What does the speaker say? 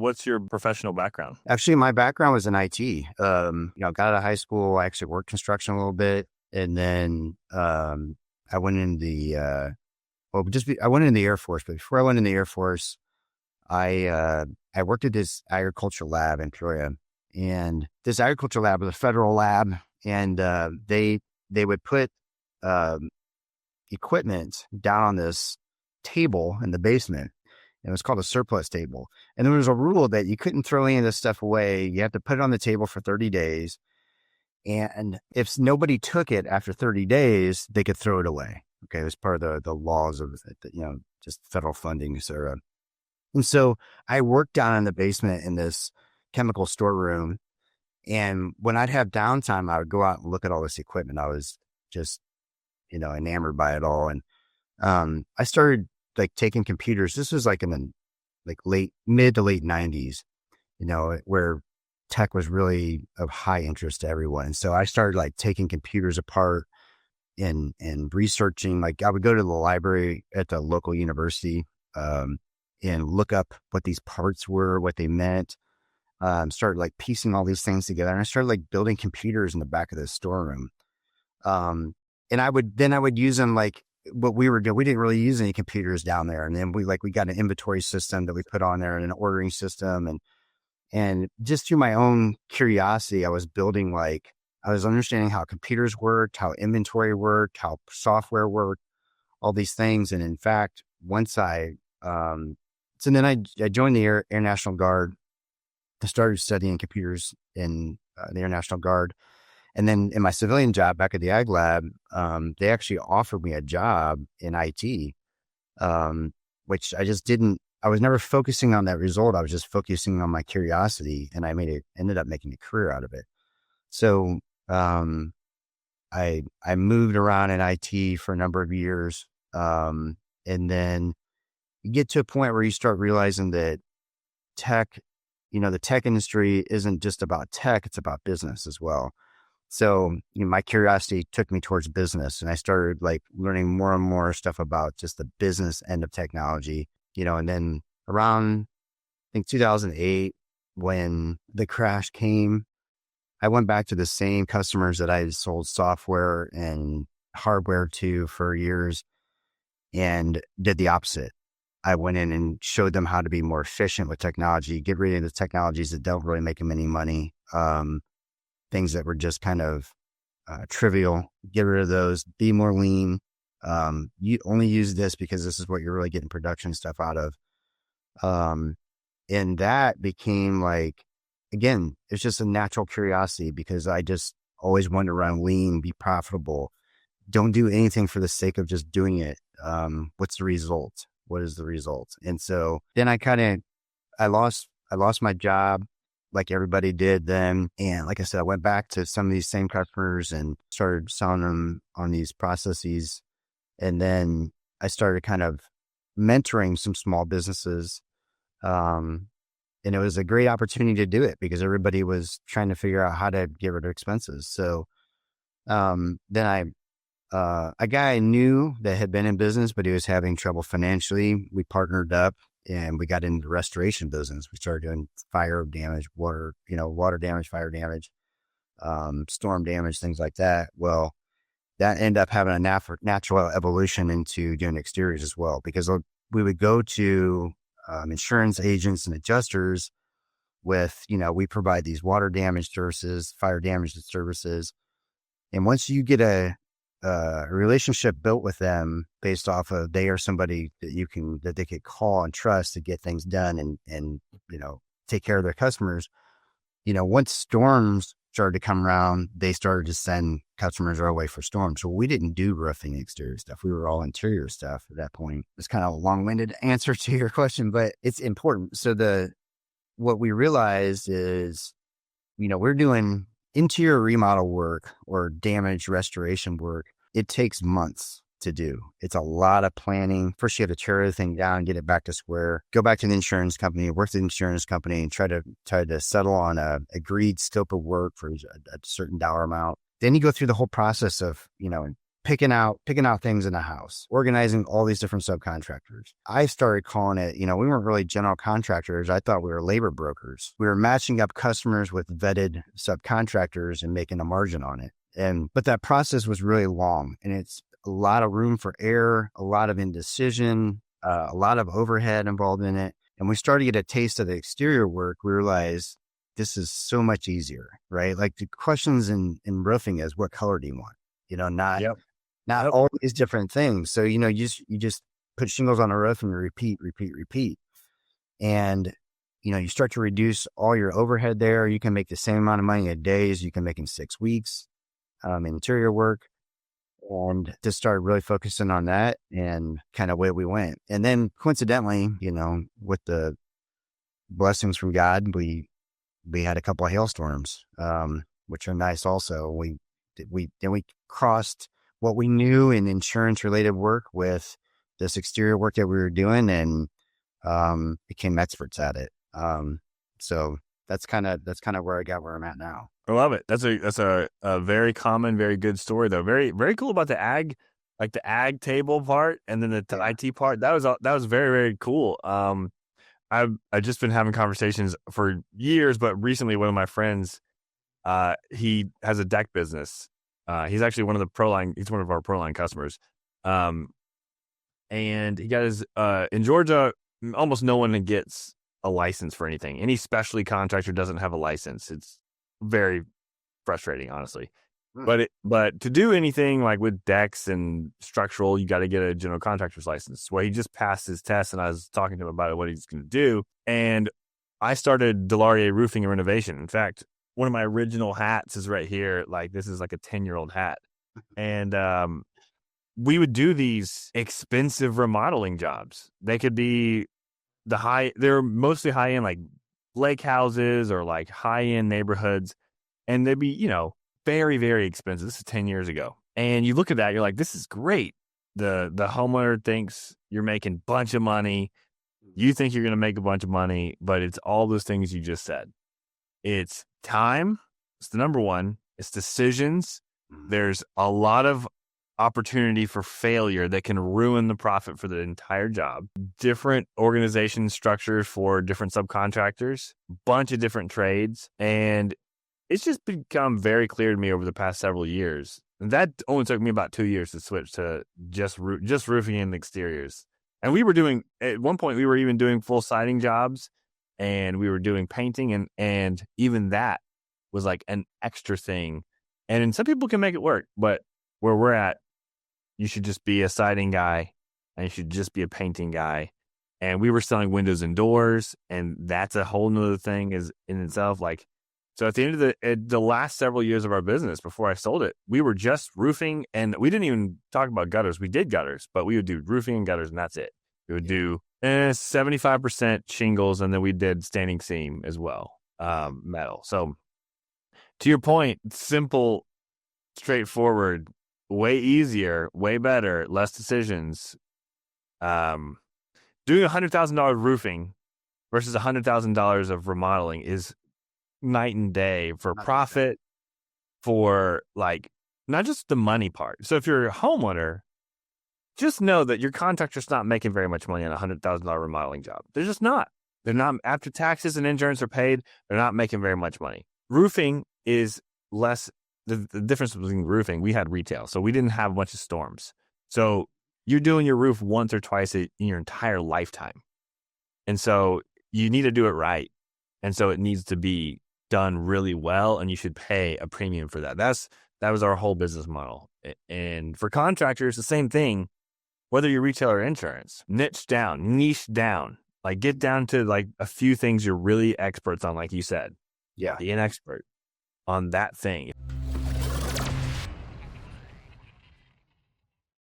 what's your professional background? Actually, my background was in IT. Got out of high school. I actually worked construction a little bit, and then I went in I went in the Air Force. But before I went in the Air Force, I worked at this agriculture lab in Peoria, and this agriculture lab was a federal lab, and they would put equipment down on this table in the basement. It was called a surplus table. And there was a rule that you couldn't throw any of this stuff away. You have to put it on the table for 30 days. And if nobody took it after 30 days, they could throw it away. Okay. It was part of the laws of, just federal funding, et cetera. And so I worked down in the basement in this chemical storeroom. And when I'd have downtime, I would go out and look at all this equipment. I was just, enamored by it all. And I started taking computers. This was in the mid to late 90s, where tech was really of high interest to everyone. And so I started taking computers apart and researching. I would go to the library at the local university and look up what these parts were, what they meant. Started piecing all these things together, and I started building computers in the back of the storeroom. And I would use them what we were doing. We didn't really use any computers down there. And then we got an inventory system that we put on there and an ordering system. And just through my own curiosity, I was building, I was understanding how computers worked, how inventory worked, how software worked, all these things. And in fact, once I joined the Air National Guard. I started studying computers in the Air National Guard. And then in my civilian job back at the Ag Lab, they actually offered me a job in IT, which I was never focusing on that result. I was just focusing on my curiosity, and ended up making a career out of it. So I moved around in IT for a number of years. And then you get to a point where you start realizing that tech, the tech industry isn't just about tech, it's about business as well. So my curiosity took me towards business, and I started learning more and more stuff about just the business end of technology, and then around, I think 2008, when the crash came, I went back to the same customers that I had sold software and hardware to for years and did the opposite. I went in and showed them how to be more efficient with technology, get rid of the technologies that don't really make them any money. Things that were just kind of trivial, get rid of those, be more lean. You only use this because this is what you're really getting production stuff out of. And that became again, it's just a natural curiosity because I just always wanted to run lean, be profitable. Don't do anything for the sake of just doing it. What's the result? What is the result? And so then I lost my job like everybody did then. And like I said, I went back to some of these same customers and started selling them on these processes. And then I started kind of mentoring some small businesses. And it was a great opportunity to do it because everybody was trying to figure out how to get rid of expenses. So then a guy I knew that had been in business, but he was having trouble financially. We partnered up and we got into the restoration business. We started doing fire damage, water damage, fire damage, storm damage, things like that. Well, that ended up having a natural evolution into doing exteriors as well, because we would go to insurance agents and adjusters with, we provide these water damage services, fire damage services. And once you get a relationship built with them based off of they are somebody that they could call and trust to get things done and take care of their customers. Once storms started to come around, they started to send customers our way for storms. So we didn't do roofing exterior stuff. We were all interior stuff at that point. It's kind of a long-winded answer to your question, but it's important. So what we realized is, we're doing interior remodel work or damage restoration work. It takes months to do. It's a lot of planning. First, you have to tear everything down, get it back to square, go back to the insurance company, work with the insurance company and try to settle on a agreed scope of work for a certain dollar amount. Then you go through the whole process of, picking out things in the house, organizing all these different subcontractors. I started calling it, we weren't really general contractors. I thought we were labor brokers. We were matching up customers with vetted subcontractors and making a margin on it. But that process was really long, and it's a lot of room for error, a lot of indecision, a lot of overhead involved in it. And we started to get a taste of the exterior work. We realized this is so much easier, right? Like the questions in roofing is, what color do you want? Not all these different things. So, you just put shingles on a roof and repeat. And, you start to reduce all your overhead there. You can make the same amount of money in days you can make in 6 weeks, interior work. And just started really focusing on that and kind of where we went. And then coincidentally, with the blessings from God, we had a couple of hailstorms, which are nice also. We crossed what we knew in insurance related work with this exterior work that we were doing, and became experts at it. So that's kind of where I got where I'm at now. I love it. That's a very common, very good story though. Very, very cool about the ag, like the ag table part, and then the IT part. That was very, very cool. I've just been having conversations for years, but recently one of my friends, he has a deck business. He's actually one of the he's one of our ProLine customers. And he got his, in Georgia, almost no one gets a license for anything. Any specialty contractor doesn't have a license. It's very frustrating, honestly. But to do anything like with decks and structural, you got to get a general contractor's license. Well, he just passed his test, and I was talking to him about what he's going to do. And I started Delarier Roofing and Renovation. In fact, one of my original hats is right here. Like, this is like a 10-year-old hat. And we would do these expensive remodeling jobs. They could be they're mostly high-end, like lake houses or like high-end neighborhoods. And they'd be, very, very expensive. This is 10 years ago. And you look at that, you're like, this is great. The homeowner thinks you're making a bunch of money. You think you're going to make a bunch of money, but it's all those things you just said. It's time. It's the number one. It's decisions. There's a lot of opportunity for failure that can ruin the profit for the entire job. Different organization structures for different subcontractors, bunch of different trades. And it's just become very clear to me over the past several years. And that only took me about 2 years to switch to just roofing and exteriors. And we were doing, at one point, we were even doing full siding jobs, and we were doing painting, and even that was like an extra thing. And some people can make it work, but where we're at, you should just be a siding guy, and you should just be a painting guy. And we were selling windows and doors, and that's a whole nother thing is in itself. Like, so at the end of the last several years of our business before I sold it, we were just roofing, and we didn't even talk about gutters. We did gutters, but we would do roofing and gutters, and that's it. We would do 75% shingles, and then we did standing seam as well, metal. So to your point, simple, straightforward, way easier, way better, less decisions. Doing $100,000 roofing versus $100,000 of remodeling is night and day for profit, for like not just the money part. So if you're a homeowner, just know that your contractor's not making very much money on a $100,000 remodeling job. They're just not. They're not, after taxes and insurance are paid, they're not making very much money. Roofing is less. The difference between roofing, we had retail, so we didn't have a bunch of storms. So you're doing your roof once or twice in your entire lifetime. And so you need to do it right. And so it needs to be done really well, and you should pay a premium for that. That was our whole business model. And for contractors, the same thing, whether you're retail or insurance, niche down, like get down to like a few things you're really experts on, like you said. Yeah. Be an expert on that thing.